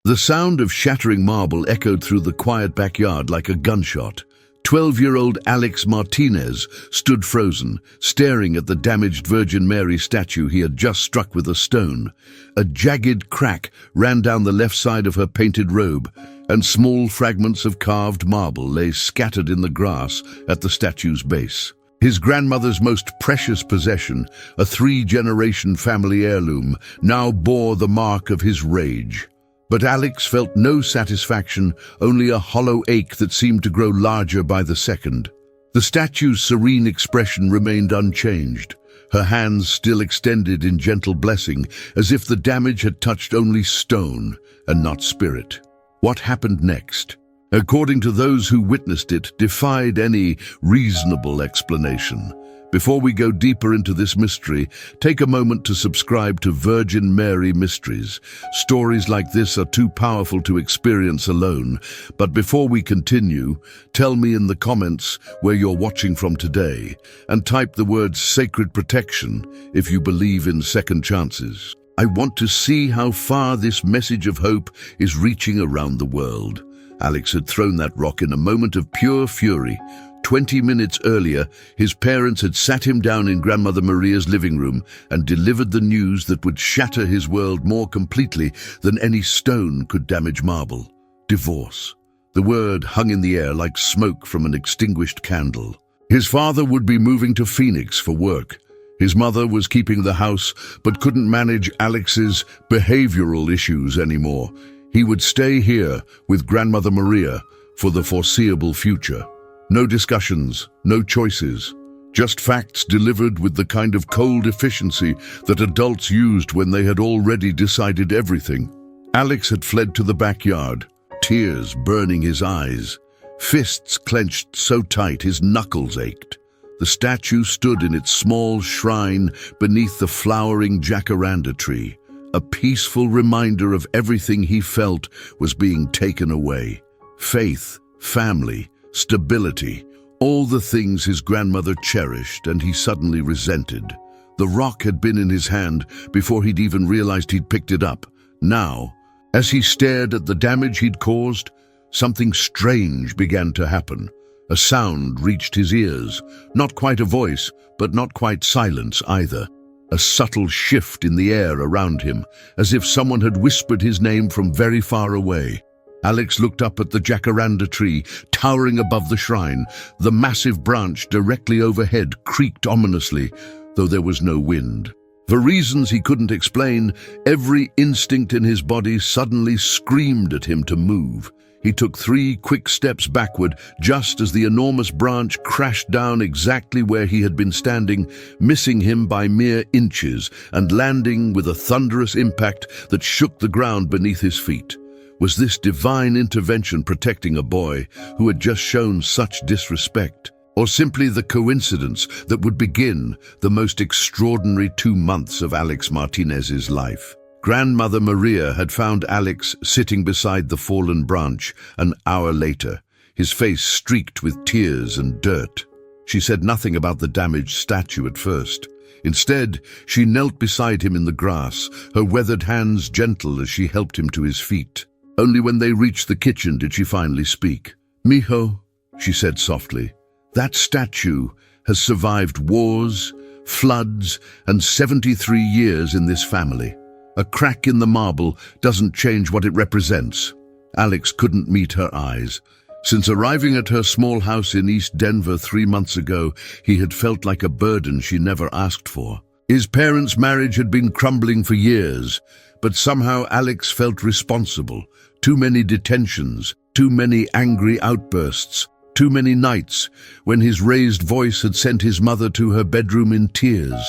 The sound of shattering marble echoed through the quiet backyard like a gunshot. 12-year-old Alex Martinez stood frozen, staring at the damaged Virgin Mary statue he had just struck with a stone. A jagged crack ran down the left side of her painted robe, and small fragments of carved marble lay scattered in the grass at the statue's base. His grandmother's most precious possession, a 3-generation family heirloom, now bore the mark of his rage. But Alex felt no satisfaction, only a hollow ache that seemed to grow larger by the second. The statue's serene expression remained unchanged, her hands still extended in gentle blessing, as if the damage had touched only stone and not spirit. What happened next, according to those who witnessed it, defied any reasonable explanation. Before we go deeper into this mystery, take a moment to subscribe to Virgin Mary Mysteries. Stories like this are too powerful to experience alone. But before we continue, tell me in the comments where you're watching from today, and type the words "sacred protection" if you believe in second chances. I want to see how far this message of hope is reaching around the world. Alex had thrown that rock in a moment of pure fury. 20 minutes earlier, his parents had sat him down in Grandmother Maria's living room and delivered the news that would shatter his world more completely than any stone could damage marble. Divorce. The word hung in the air like smoke from an extinguished candle. His father would be moving to Phoenix for work. His mother was keeping the house, but couldn't manage Alex's behavioral issues anymore. He would stay here with Grandmother Maria for the foreseeable future. No discussions, no choices, just facts delivered with the kind of cold efficiency that adults used when they had already decided everything. Alex had fled to the backyard, tears burning his eyes, fists clenched so tight his knuckles ached. The statue stood in its small shrine beneath the flowering jacaranda tree, a peaceful reminder of everything he felt was being taken away. Faith, family, stability, all the things his grandmother cherished and he suddenly resented. The rock had been in his hand before he'd even realized he'd picked it up. Now, as he stared at the damage he'd caused, something strange began to happen. A sound reached his ears, not quite a voice, but not quite silence either. A subtle shift in the air around him, as if someone had whispered his name from very far away. Alex looked up at the jacaranda tree, towering above the shrine. The massive branch directly overhead creaked ominously, though there was no wind. For reasons he couldn't explain, every instinct in his body suddenly screamed at him to move. He took 3 quick steps backward, just as the enormous branch crashed down exactly where he had been standing, missing him by mere inches and landing with a thunderous impact that shook the ground beneath his feet. Was this divine intervention protecting a boy who had just shown such disrespect? Or simply the coincidence that would begin the most extraordinary 2 months of Alex Martinez's life? Grandmother Maria had found Alex sitting beside the fallen branch an hour later, his face streaked with tears and dirt. She said nothing about the damaged statue at first. Instead, she knelt beside him in the grass, her weathered hands gentle as she helped him to his feet. Only when they reached the kitchen did she finally speak. "Mijo," she said softly, "that statue has survived wars, floods, and 73 years in this family. A crack in the marble doesn't change what it represents." Alex couldn't meet her eyes. Since arriving at her small house in East Denver 3 months ago, he had felt like a burden she never asked for. His parents' marriage had been crumbling for years, but somehow Alex felt responsible. Too many detentions, too many angry outbursts, too many nights when his raised voice had sent his mother to her bedroom in tears.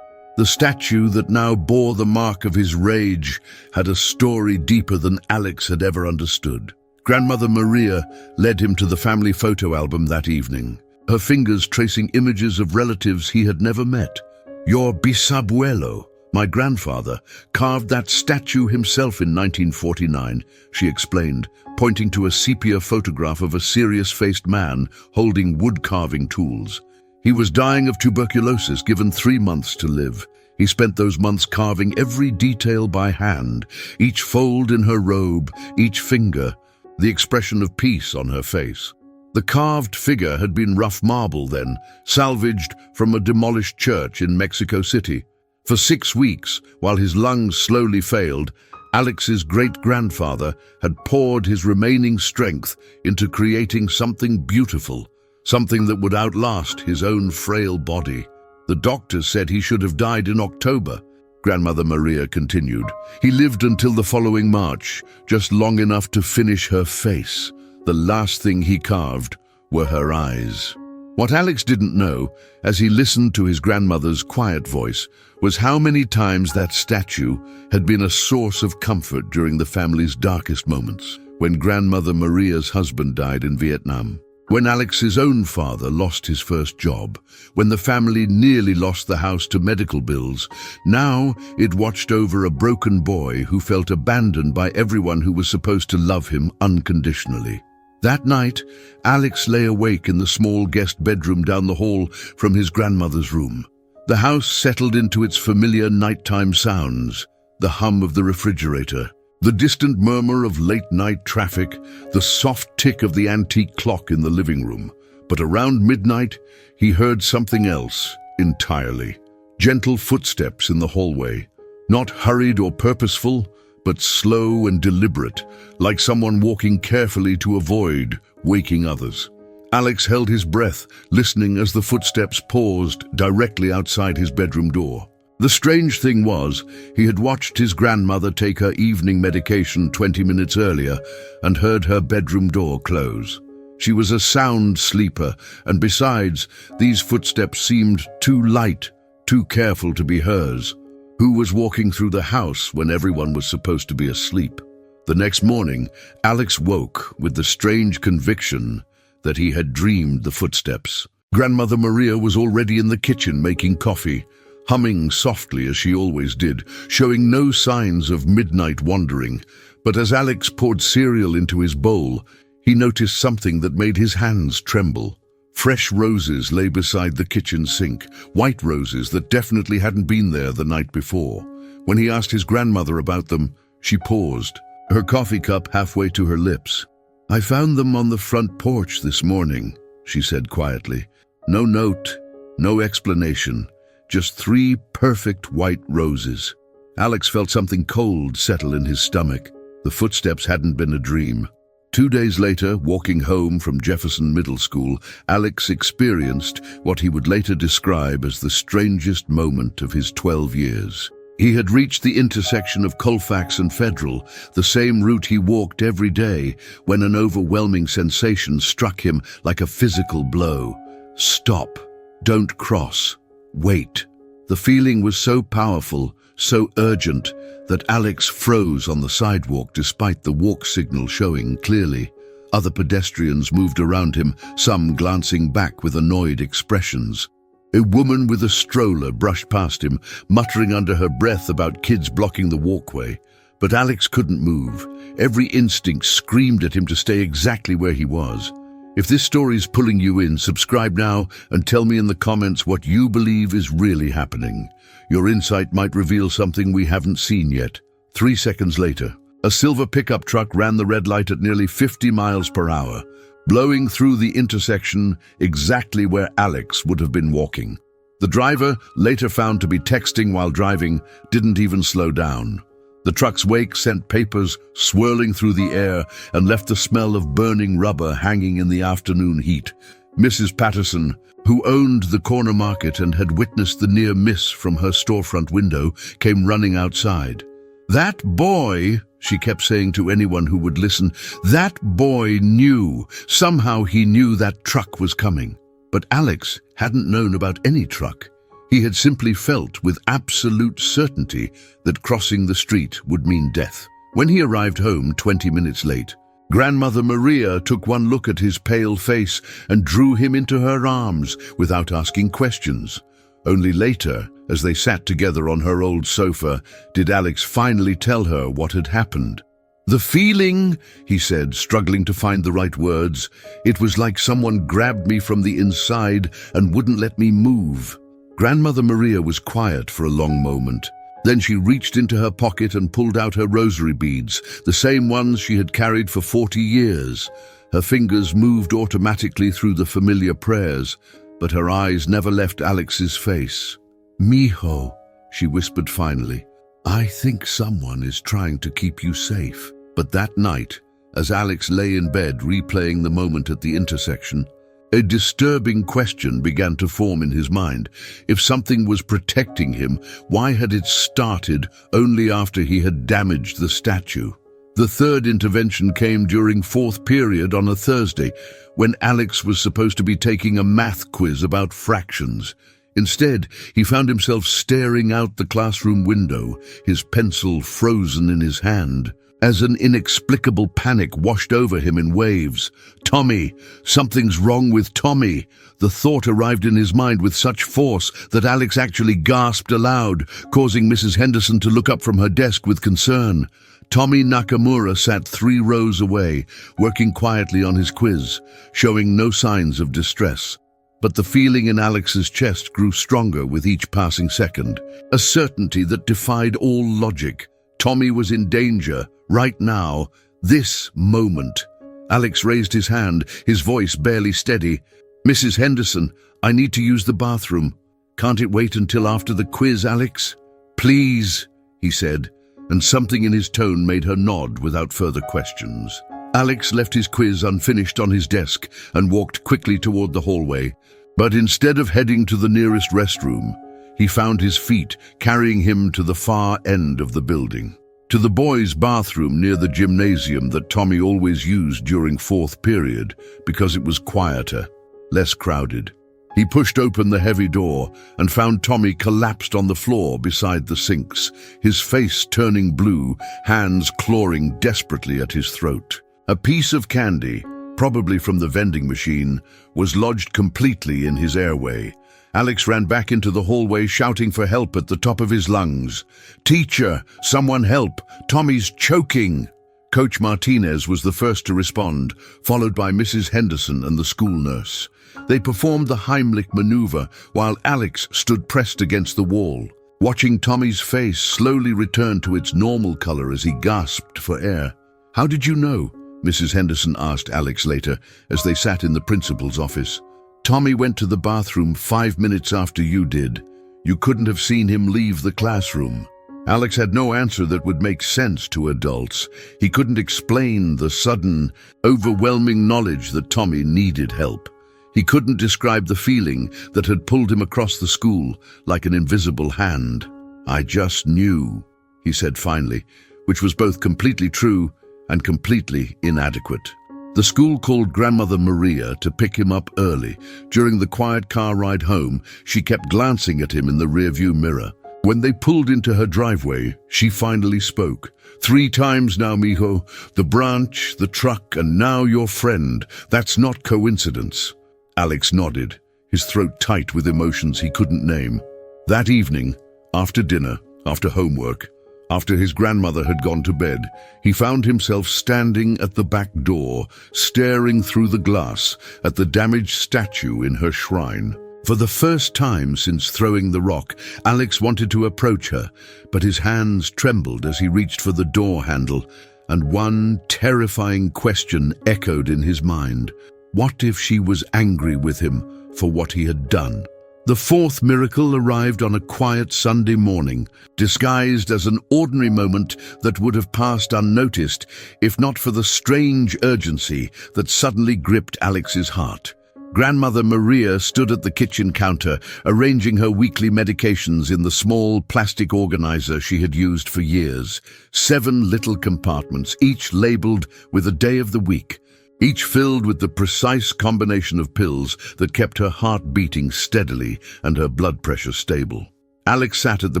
The statue that now bore the mark of his rage had a story deeper than Alex had ever understood. Grandmother Maria led him to the family photo album that evening, her fingers tracing images of relatives he had never met. "Your bisabuelo, my grandfather, carved that statue himself in 1949, she explained, pointing to a sepia photograph of a serious-faced man holding wood-carving tools. He was dying of tuberculosis, given 3 months to live. He spent those months carving every detail by hand, each fold in her robe, each finger, the expression of peace on her face. The carved figure had been rough marble then, salvaged from a demolished church in Mexico City. For 6 weeks, while his lungs slowly failed, Alex's great-grandfather had poured his remaining strength into creating something beautiful, something that would outlast his own frail body. The doctors said he should have died in October, Grandmother Maria continued. He lived until the following March, just long enough to finish her face. The last thing he carved were her eyes. What Alex didn't know, as he listened to his grandmother's quiet voice, was how many times that statue had been a source of comfort during the family's darkest moments. When Grandmother Maria's husband died in Vietnam, when Alex's own father lost his first job, when the family nearly lost the house to medical bills, now it watched over a broken boy who felt abandoned by everyone who was supposed to love him unconditionally. That night, Alex lay awake in the small guest bedroom down the hall from his grandmother's room. The house settled into its familiar nighttime sounds, the hum of the refrigerator, the distant murmur of late-night traffic, the soft tick of the antique clock in the living room. But around midnight, he heard something else entirely. Gentle footsteps in the hallway, not hurried or purposeful, but slow and deliberate, like someone walking carefully to avoid waking others. Alex held his breath, listening as the footsteps paused directly outside his bedroom door. The strange thing was, he had watched his grandmother take her evening medication 20 minutes earlier and heard her bedroom door close. She was a sound sleeper, and besides, these footsteps seemed too light, too careful to be hers. Who was walking through the house when everyone was supposed to be asleep? The next morning, Alex woke with the strange conviction that he had dreamed the footsteps. Grandmother Maria was already in the kitchen making coffee, humming softly as she always did, showing no signs of midnight wandering. But as Alex poured cereal into his bowl, he noticed something that made his hands tremble. Fresh roses lay beside the kitchen sink, white roses that definitely hadn't been there the night before. When he asked his grandmother about them, she paused, her coffee cup halfway to her lips. "I found them on the front porch this morning," she said quietly. No note, no explanation, just 3 perfect white roses. Alex felt something cold settle in his stomach. The footsteps hadn't been a dream. 2 days later, walking home from Jefferson Middle School, Alex experienced what he would later describe as the strangest moment of his 12 years. He had reached the intersection of Colfax and Federal, the same route he walked every day, when an overwhelming sensation struck him like a physical blow. Stop. Don't cross. Wait. The feeling was so powerful, so urgent, that Alex froze on the sidewalk despite the walk signal showing clearly. Other pedestrians moved around him, some glancing back with annoyed expressions. A woman with a stroller brushed past him, muttering under her breath about kids blocking the walkway. But Alex couldn't move. Every instinct screamed at him to stay exactly where he was. If this story's pulling you in, subscribe now and tell me in the comments what you believe is really happening. Your insight might reveal something we haven't seen yet. 3 seconds later, a silver pickup truck ran the red light at nearly 50 miles per hour, blowing through the intersection exactly where Alex would have been walking. The driver, later found to be texting while driving, didn't even slow down. The truck's wake sent papers swirling through the air and left the smell of burning rubber hanging in the afternoon heat. Mrs. Patterson, who owned the corner market and had witnessed the near miss from her storefront window, came running outside. "That boy," she kept saying to anyone who would listen, "that boy knew. Somehow he knew that truck was coming." But Alex hadn't known about any truck. He had simply felt with absolute certainty that crossing the street would mean death. When he arrived home 20 minutes late, Grandmother Maria took one look at his pale face and drew him into her arms without asking questions. Only later, as they sat together on her old sofa, did Alex finally tell her what had happened. "The feeling," he said, struggling to find the right words, "it was like someone grabbed me from the inside and wouldn't let me move. Grandmother Maria was quiet for a long moment. Then she reached into her pocket and pulled out her rosary beads, the same ones she had carried for 40 years. Her fingers moved automatically through the familiar prayers, but her eyes never left Alex's face. "Mijo," she whispered finally, "I think someone is trying to keep you safe." But that night, as Alex lay in bed replaying the moment at the intersection, a disturbing question began to form in his mind. If something was protecting him, why had it started only after he had damaged the statue? The third intervention came during fourth period on a Thursday, when Alex was supposed to be taking a math quiz about fractions. Instead, he found himself staring out the classroom window, his pencil frozen in his hand, as an inexplicable panic washed over him in waves. Tommy! Something's wrong with Tommy! The thought arrived in his mind with such force that Alex actually gasped aloud, causing Mrs. Henderson to look up from her desk with concern. Tommy Nakamura sat 3 rows away, working quietly on his quiz, showing no signs of distress. But the feeling in Alex's chest grew stronger with each passing second, a certainty that defied all logic. Tommy was in danger, right now, this moment. Alex raised his hand, his voice barely steady. "Mrs. Henderson, I need to use the bathroom. Can't it wait until after the quiz, Alex?" "Please," he said, and something in his tone made her nod without further questions. Alex left his quiz unfinished on his desk and walked quickly toward the hallway. But instead of heading to the nearest restroom, he found his feet carrying him to the far end of the building, to the boys' bathroom near the gymnasium that Tommy always used during fourth period because it was quieter, less crowded. He pushed open the heavy door and found Tommy collapsed on the floor beside the sinks, his face turning blue, hands clawing desperately at his throat. A piece of candy, probably from the vending machine, was lodged completely in his airway. Alex ran back into the hallway shouting for help at the top of his lungs. "Teacher, someone help! Tommy's choking!" Coach Martinez was the first to respond, followed by Mrs. Henderson and the school nurse. They performed the Heimlich maneuver while Alex stood pressed against the wall, watching Tommy's face slowly return to its normal color as he gasped for air. "How did you know?" Mrs. Henderson asked Alex later as they sat in the principal's office. "Tommy went to the bathroom 5 minutes after you did. You couldn't have seen him leave the classroom." Alex had no answer that would make sense to adults. He couldn't explain the sudden, overwhelming knowledge that Tommy needed help. He couldn't describe the feeling that had pulled him across the school like an invisible hand. "I just knew," he said finally, which was both completely true and completely inadequate. The school called Grandmother Maria to pick him up early. During the quiet car ride home, she kept glancing at him in the rearview mirror. When they pulled into her driveway, she finally spoke. "3 times now, mijo. The branch, the truck, and now your friend. That's not coincidence." Alex nodded, his throat tight with emotions he couldn't name. That evening, after dinner, after homework, after his grandmother had gone to bed, he found himself standing at the back door, staring through the glass at the damaged statue in her shrine. For the first time since throwing the rock, Alex wanted to approach her, but his hands trembled as he reached for the door handle, and one terrifying question echoed in his mind. What if she was angry with him for what he had done? The fourth miracle arrived on a quiet Sunday morning, disguised as an ordinary moment that would have passed unnoticed if not for the strange urgency that suddenly gripped Alex's heart. Grandmother Maria stood at the kitchen counter, arranging her weekly medications in the small plastic organizer she had used for years. 7 little compartments, each labeled with a day of the week, each filled with the precise combination of pills that kept her heart beating steadily and her blood pressure stable. Alex sat at the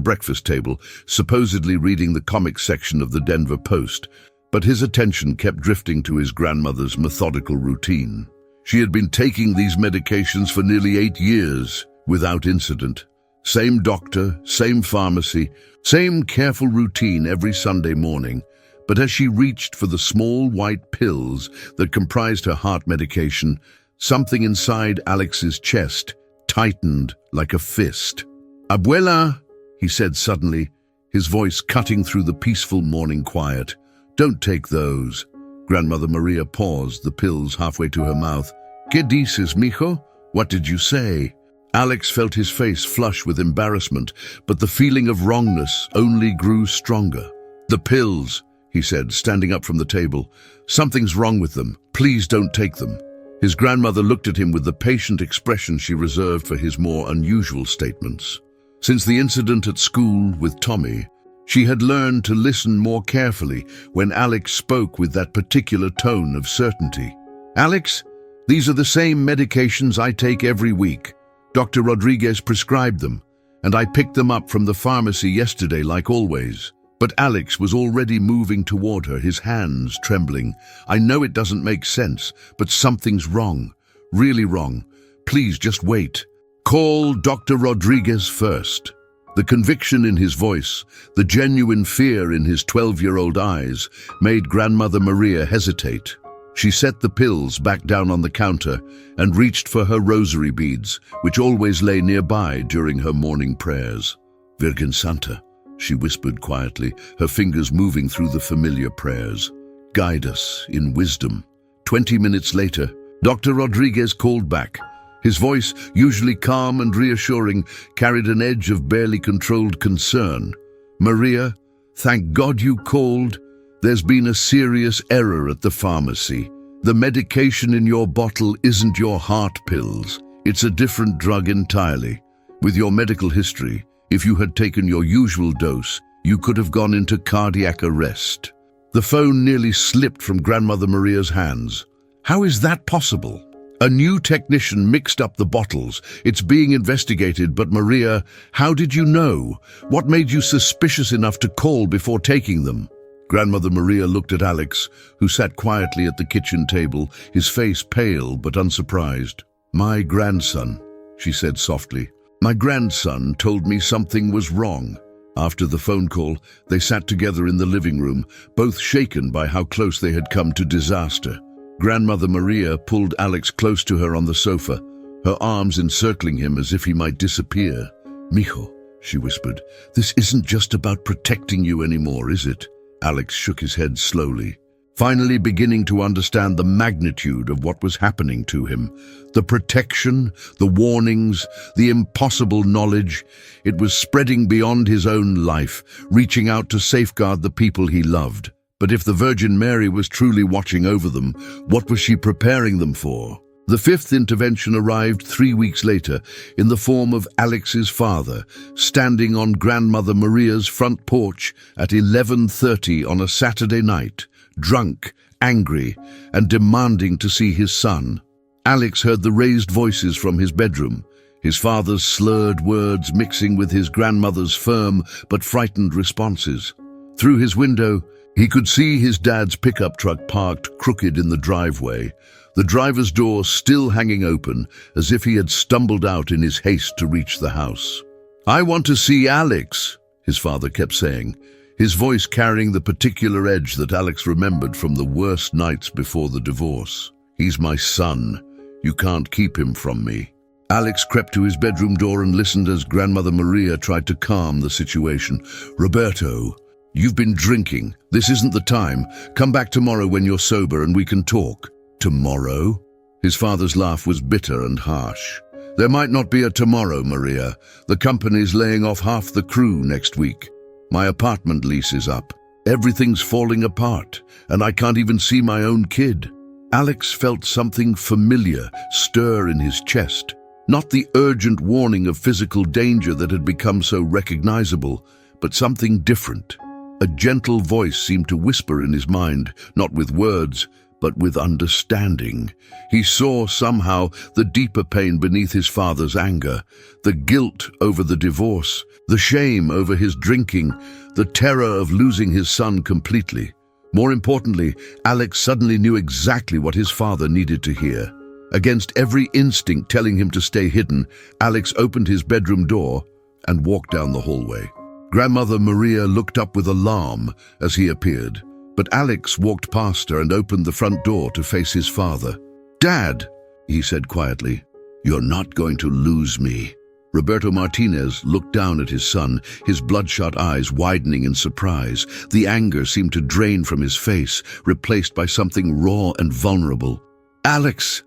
breakfast table, supposedly reading the comics section of the Denver Post, but his attention kept drifting to his grandmother's methodical routine. She had been taking these medications for nearly 8 years, without incident. Same doctor, same pharmacy, same careful routine every Sunday morning. But as she reached for the small white pills that comprised her heart medication, something inside Alex's chest tightened like a fist. "Abuela," he said suddenly, his voice cutting through the peaceful morning quiet. "Don't take those." Grandmother Maria paused, the pills halfway to her mouth. "¿Qué dices, mijo? What did you say?" Alex felt his face flush with embarrassment, but the feeling of wrongness only grew stronger. "The pills," he said, standing up from the table. "Something's wrong with them. Please don't take them." His grandmother looked at him with the patient expression she reserved for his more unusual statements. Since the incident at school with Tommy, she had learned to listen more carefully when Alex spoke with that particular tone of certainty. "Alex, these are the same medications I take every week. Dr. Rodriguez prescribed them, and I picked them up from the pharmacy yesterday like always." But Alex was already moving toward her, his hands trembling. "I know it doesn't make sense, but something's wrong. Really wrong. Please just wait. Call Dr. Rodriguez first." The conviction in his voice, the genuine fear in his 12-year-old eyes, made Grandmother Maria hesitate. She set the pills back down on the counter and reached for her rosary beads, which always lay nearby during her morning prayers. "Virgen Santa," she whispered quietly, her fingers moving through the familiar prayers. "Guide us in wisdom." 20 minutes later, Dr. Rodriguez called back. His voice, usually calm and reassuring, carried an edge of barely controlled concern. "Maria, thank God you called. There's been a serious error at the pharmacy. The medication in your bottle isn't your heart pills. It's a different drug entirely. With your medical history, if you had taken your usual dose, you could have gone into cardiac arrest." The phone nearly slipped from Grandmother Maria's hands. "How is that possible? A new technician mixed up the bottles. It's being investigated, but Maria, how did you know? What made you suspicious enough to call before taking them?" Grandmother Maria looked at Alex, who sat quietly at the kitchen table, his face pale but unsurprised. "My grandson," she said softly. "My grandson told me something was wrong." After the phone call, they sat together in the living room, both shaken by how close they had come to disaster. Grandmother Maria pulled Alex close to her on the sofa, her arms encircling him as if he might disappear. "Mijo," she whispered, "this isn't just about protecting you anymore, is it?" Alex shook his head slowly, finally beginning to understand the magnitude of what was happening to him. The protection, the warnings, the impossible knowledge. It was spreading beyond his own life, reaching out to safeguard the people he loved. But if the Virgin Mary was truly watching over them, what was she preparing them for? The fifth intervention arrived 3 weeks later in the form of Alex's father, standing on Grandmother Maria's front porch at 11:30 on a Saturday night, drunk, angry, and demanding to see his son. Alex heard the raised voices from his bedroom, his father's slurred words mixing with his grandmother's firm but frightened responses. Through his window, he could see his dad's pickup truck parked crooked in the driveway, the driver's door still hanging open as if he had stumbled out in his haste to reach the house. "I want to see Alex," his father kept saying, his voice carrying the particular edge that Alex remembered from the worst nights before the divorce. "He's my son. You can't keep him from me." Alex crept to his bedroom door and listened as Grandmother Maria tried to calm the situation. "Roberto, you've been drinking. This isn't the time. Come back tomorrow when you're sober and we can talk." "Tomorrow?" His father's laugh was bitter and harsh. "There might not be a tomorrow, Maria. The company's laying off half the crew next week. My apartment lease is up. Everything's falling apart, and I can't even see my own kid." Alex felt something familiar stir in his chest. Not the urgent warning of physical danger that had become so recognizable, but something different. A gentle voice seemed to whisper in his mind, not with words, but with understanding. He saw somehow the deeper pain beneath his father's anger, the guilt over the divorce, the shame over his drinking, the terror of losing his son completely. More importantly, Alex suddenly knew exactly what his father needed to hear. Against every instinct telling him to stay hidden, Alex opened his bedroom door and walked down the hallway. Grandmother Maria looked up with alarm as he appeared, but Alex walked past her and opened the front door to face his father. "Dad," he said quietly, "You're not going to lose me." Roberto Martinez looked down at his son, his bloodshot eyes widening in surprise. The anger seemed to drain from his face, replaced by something raw and vulnerable. "Alex,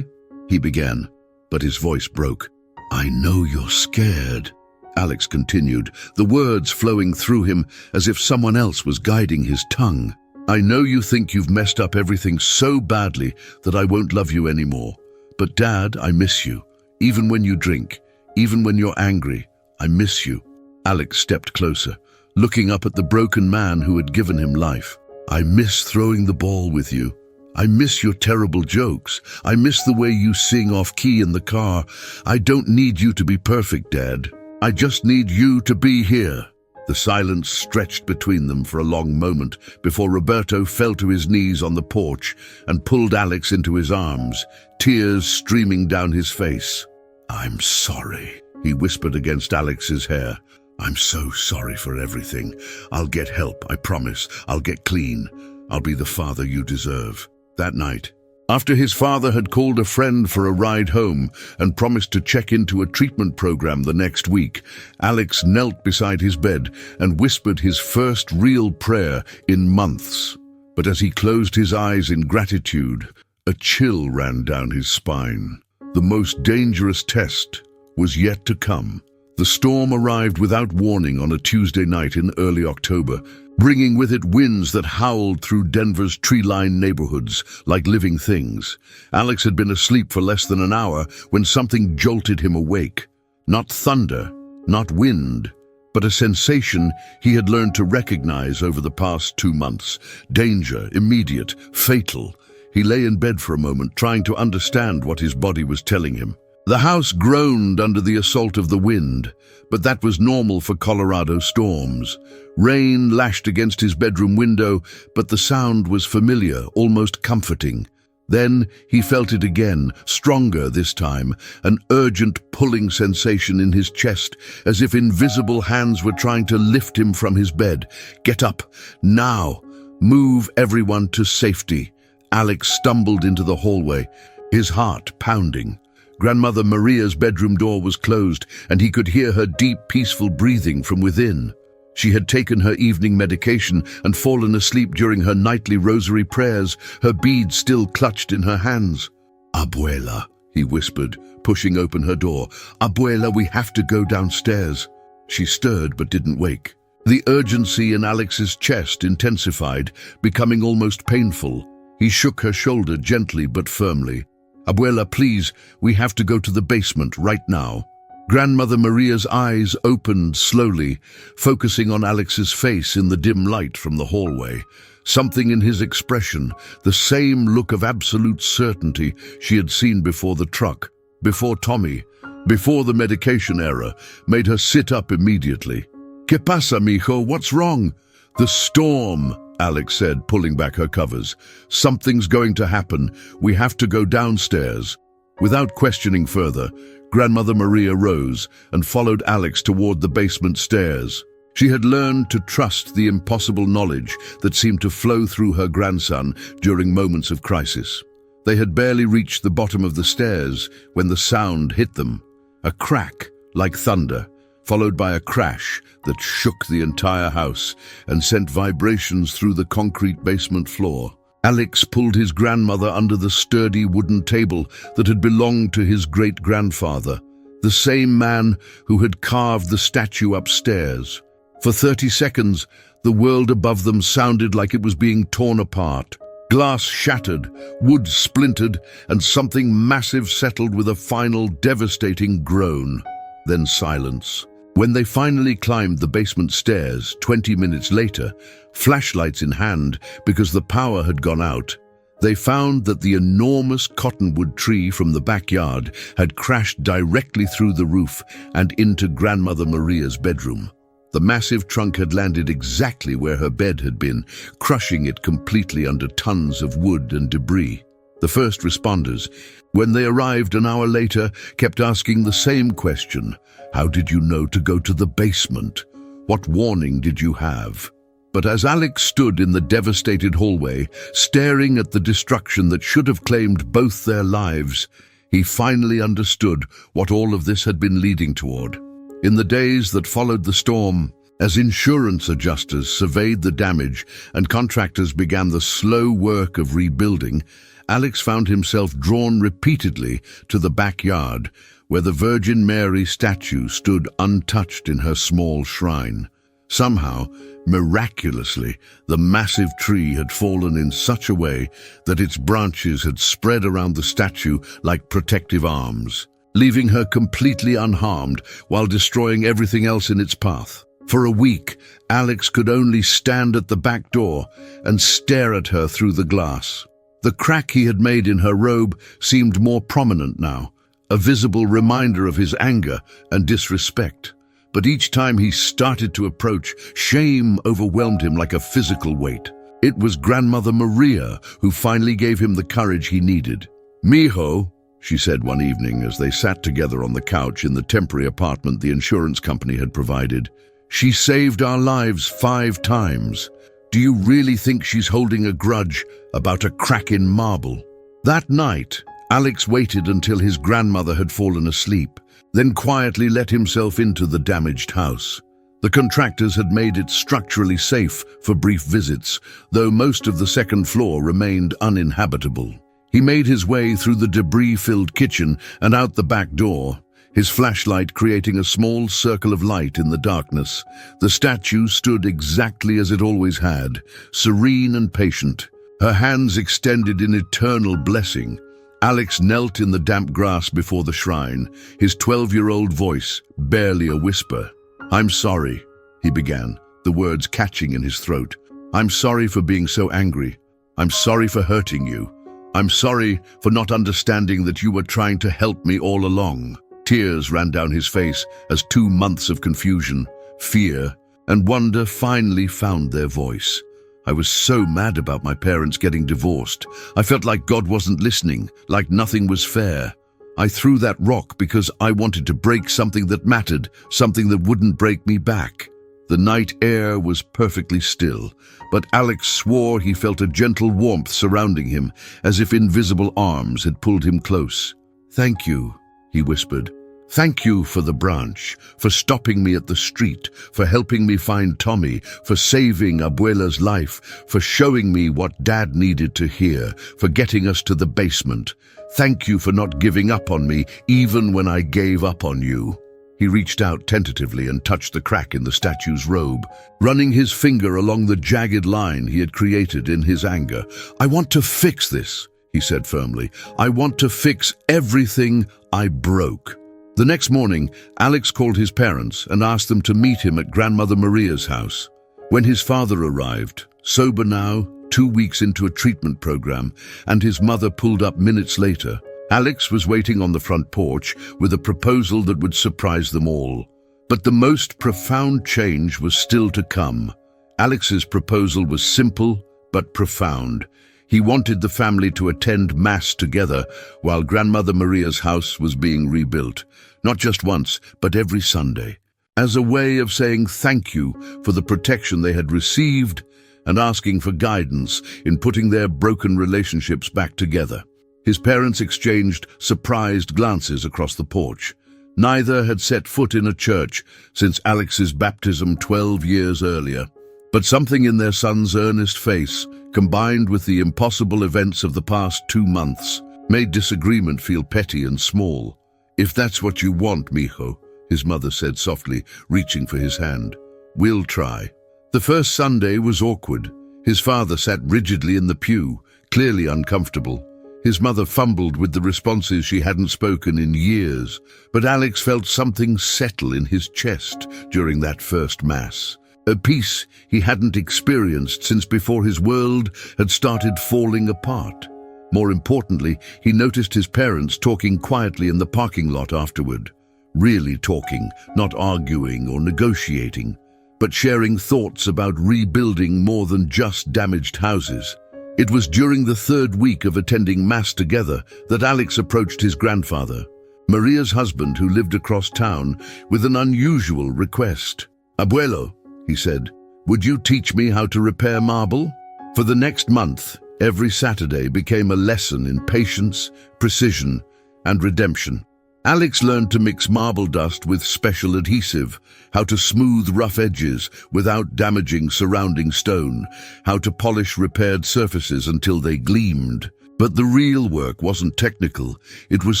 he began, but his voice broke. "I know you're scared," Alex continued, the words flowing through him as if someone else was guiding his tongue. "I know you think you've messed up everything so badly that I won't love you anymore. But Dad, I miss you. Even when you drink, even when you're angry, I miss you." Alex stepped closer, looking up at the broken man who had given him life. "I miss throwing the ball with you. I miss your terrible jokes. I miss the way you sing off-key in the car. I don't need you to be perfect, Dad. I just need you to be here." The silence stretched between them for a long moment before Roberto fell to his knees on the porch and pulled Alex into his arms, tears streaming down his face. "I'm sorry," he whispered against Alex's hair. "I'm so sorry for everything. I'll get help, I promise. I'll get clean. I'll be the father you deserve." That night, after his father had called a friend for a ride home and promised to check into a treatment program the next week, Alex knelt beside his bed and whispered his first real prayer in months. But as he closed his eyes in gratitude, a chill ran down his spine. The most dangerous test was yet to come. The storm arrived without warning on a Tuesday night in early October, bringing with it winds that howled through Denver's tree-lined neighborhoods like living things. Alex had been asleep for less than an hour when something jolted him awake. Not thunder, not wind, but a sensation he had learned to recognize over the past 2 months. Danger, immediate, fatal. He lay in bed for a moment, trying to understand what his body was telling him. The house groaned under the assault of the wind, but that was normal for Colorado storms. Rain lashed against his bedroom window, but the sound was familiar, almost comforting. Then he felt it again, stronger this time, an urgent pulling sensation in his chest, as if invisible hands were trying to lift him from his bed. "Get up, now! Move everyone to safety!" Alex stumbled into the hallway, his heart pounding. Grandmother Maria's bedroom door was closed, and he could hear her deep, peaceful breathing from within. She had taken her evening medication and fallen asleep during her nightly rosary prayers, her beads still clutched in her hands. "Abuela," he whispered, pushing open her door. "Abuela, we have to go downstairs." She stirred but didn't wake. The urgency in Alex's chest intensified, becoming almost painful. He shook her shoulder gently but firmly. "Abuela, please, we have to go to the basement right now." Grandmother Maria's eyes opened slowly, focusing on Alex's face in the dim light from the hallway. Something in his expression, the same look of absolute certainty she had seen before the truck, before Tommy, before the medication error, made her sit up immediately. "¿Qué pasa, mijo? What's wrong?" "The storm," Alex said, pulling back her covers. "Something's going to happen. We have to go downstairs." Without questioning further, Grandmother Maria rose and followed Alex toward the basement stairs. She had learned to trust the impossible knowledge that seemed to flow through her grandson during moments of crisis. They had barely reached the bottom of the stairs when the sound hit them. A crack, like thunder, followed by a crash that shook the entire house and sent vibrations through the concrete basement floor. Alex pulled his grandmother under the sturdy wooden table that had belonged to his great-grandfather, the same man who had carved the statue upstairs. For 30 seconds, the world above them sounded like it was being torn apart. Glass shattered, wood splintered, and something massive settled with a final devastating groan. Then silence. When they finally climbed the basement stairs 20 minutes later, flashlights in hand because the power had gone out, they found that the enormous cottonwood tree from the backyard had crashed directly through the roof and into Grandmother Maria's bedroom. The massive trunk had landed exactly where her bed had been, crushing it completely under tons of wood and debris. The first responders, when they arrived an hour later, kept asking the same question. How did you know to go to the basement? What warning did you have? But as Alex stood in the devastated hallway, staring at the destruction that should have claimed both their lives, He finally understood what all of this had been leading toward. In the days that followed the storm, as insurance adjusters surveyed the damage and contractors began the slow work of rebuilding, Alex found himself drawn repeatedly to the backyard where the Virgin Mary statue stood untouched in her small shrine. Somehow, miraculously, the massive tree had fallen in such a way that its branches had spread around the statue like protective arms, leaving her completely unharmed while destroying everything else in its path. For a week, Alex could only stand at the back door and stare at her through the glass. The crack he had made in her robe seemed more prominent now, a visible reminder of his anger and disrespect. But each time he started to approach, shame overwhelmed him like a physical weight. It was Grandmother Maria who finally gave him the courage he needed. "Mijo," she said one evening as they sat together on the couch in the temporary apartment the insurance company had provided, "she saved our lives 5 times. Do you really think she's holding a grudge about a crack in marble?" That night, Alex waited until his grandmother had fallen asleep, then quietly let himself into the damaged house. The contractors had made it structurally safe for brief visits, though most of the second floor remained uninhabitable. He made his way through the debris-filled kitchen and out the back door, his flashlight creating a small circle of light in the darkness. The statue stood exactly as it always had, serene and patient, her hands extended in eternal blessing. Alex knelt in the damp grass before the shrine, his 12-year-old voice barely a whisper. "I'm sorry," he began, the words catching in his throat. "I'm sorry for being so angry. I'm sorry for hurting you. I'm sorry for not understanding that you were trying to help me all along." Tears ran down his face as 2 months of confusion, fear, and wonder finally found their voice. "I was so mad about my parents getting divorced. I felt like God wasn't listening, like nothing was fair. I threw that rock because I wanted to break something that mattered, something that wouldn't break me back." The night air was perfectly still, but Alex swore he felt a gentle warmth surrounding him, as if invisible arms had pulled him close. "Thank you," he whispered. "Thank you for the branch, for stopping me at the street, for helping me find Tommy, for saving Abuela's life, for showing me what Dad needed to hear, for getting us to the basement. Thank you for not giving up on me, even when I gave up on you." He reached out tentatively and touched the crack in the statue's robe, running his finger along the jagged line he had created in his anger. "I want to fix this," he said firmly. "I want to fix everything I broke." The next morning, Alex called his parents and asked them to meet him at Grandmother Maria's house. When his father arrived, sober now, 2 weeks into a treatment program, and his mother pulled up minutes later, Alex was waiting on the front porch with a proposal that would surprise them all. But the most profound change was still to come. Alex's proposal was simple but profound. He wanted the family to attend Mass together while Grandmother Maria's house was being rebuilt, not just once, but every Sunday, as a way of saying thank you for the protection they had received and asking for guidance in putting their broken relationships back together. His parents exchanged surprised glances across the porch. Neither had set foot in a church since Alex's baptism 12 years earlier. But something in their son's earnest face, combined with the impossible events of the past 2 months, made disagreement feel petty and small. "If that's what you want, mijo," his mother said softly, reaching for his hand, "we'll try." The first Sunday was awkward. His father sat rigidly in the pew, clearly uncomfortable. His mother fumbled with the responses she hadn't spoken in years, but Alex felt something settle in his chest during that first Mass. A peace he hadn't experienced since before his world had started falling apart. More importantly, he noticed his parents talking quietly in the parking lot afterward. Really talking, not arguing or negotiating, but sharing thoughts about rebuilding more than just damaged houses. It was during the 3rd week of attending Mass together that Alex approached his grandfather, Maria's husband, who lived across town, with an unusual request. "Abuelo," he said, "would you teach me how to repair marble?" For the next month, every Saturday became a lesson in patience, precision, and redemption. Alex learned to mix marble dust with special adhesive, how to smooth rough edges without damaging surrounding stone, how to polish repaired surfaces until they gleamed. But the real work wasn't technical, it was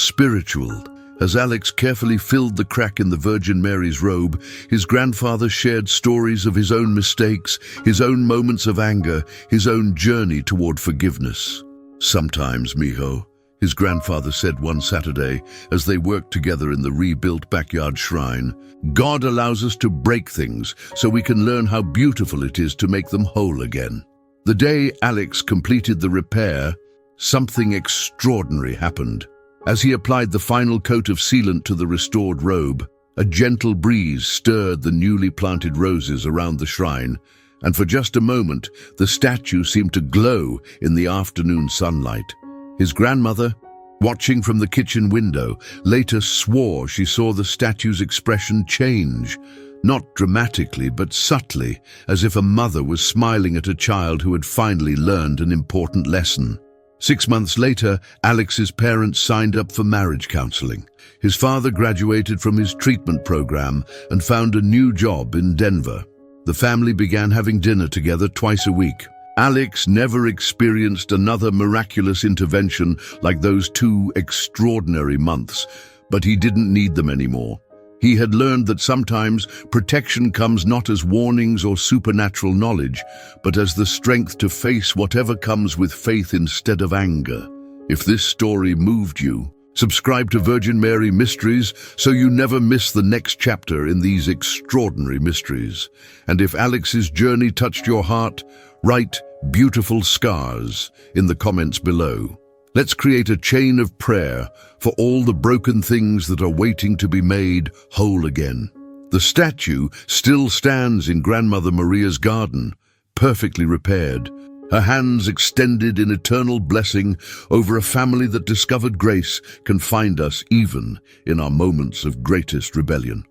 spiritual. As Alex carefully filled the crack in the Virgin Mary's robe, his grandfather shared stories of his own mistakes, his own moments of anger, his own journey toward forgiveness. "Sometimes, mijo," his grandfather said one Saturday as they worked together in the rebuilt backyard shrine, "God allows us to break things so we can learn how beautiful it is to make them whole again." The day Alex completed the repair, something extraordinary happened. As he applied the final coat of sealant to the restored robe, a gentle breeze stirred the newly planted roses around the shrine, and for just a moment, the statue seemed to glow in the afternoon sunlight. His grandmother, watching from the kitchen window, later swore she saw the statue's expression change, not dramatically but subtly, as if a mother was smiling at a child who had finally learned an important lesson. 6 months later, Alex's parents signed up for marriage counseling. His father graduated from his treatment program and found a new job in Denver. The family began having dinner together twice a week. Alex never experienced another miraculous intervention like those 2 extraordinary months, but he didn't need them anymore. He had learned that sometimes protection comes not as warnings or supernatural knowledge, but as the strength to face whatever comes with faith instead of anger. If this story moved you, subscribe to Virgin Mary Mysteries so you never miss the next chapter in these extraordinary mysteries. And if Alex's journey touched your heart, write "beautiful scars" in the comments below. Let's create a chain of prayer for all the broken things that are waiting to be made whole again. The statue still stands in Grandmother Maria's garden, perfectly repaired, her hands extended in eternal blessing over a family that discovered grace can find us even in our moments of greatest rebellion.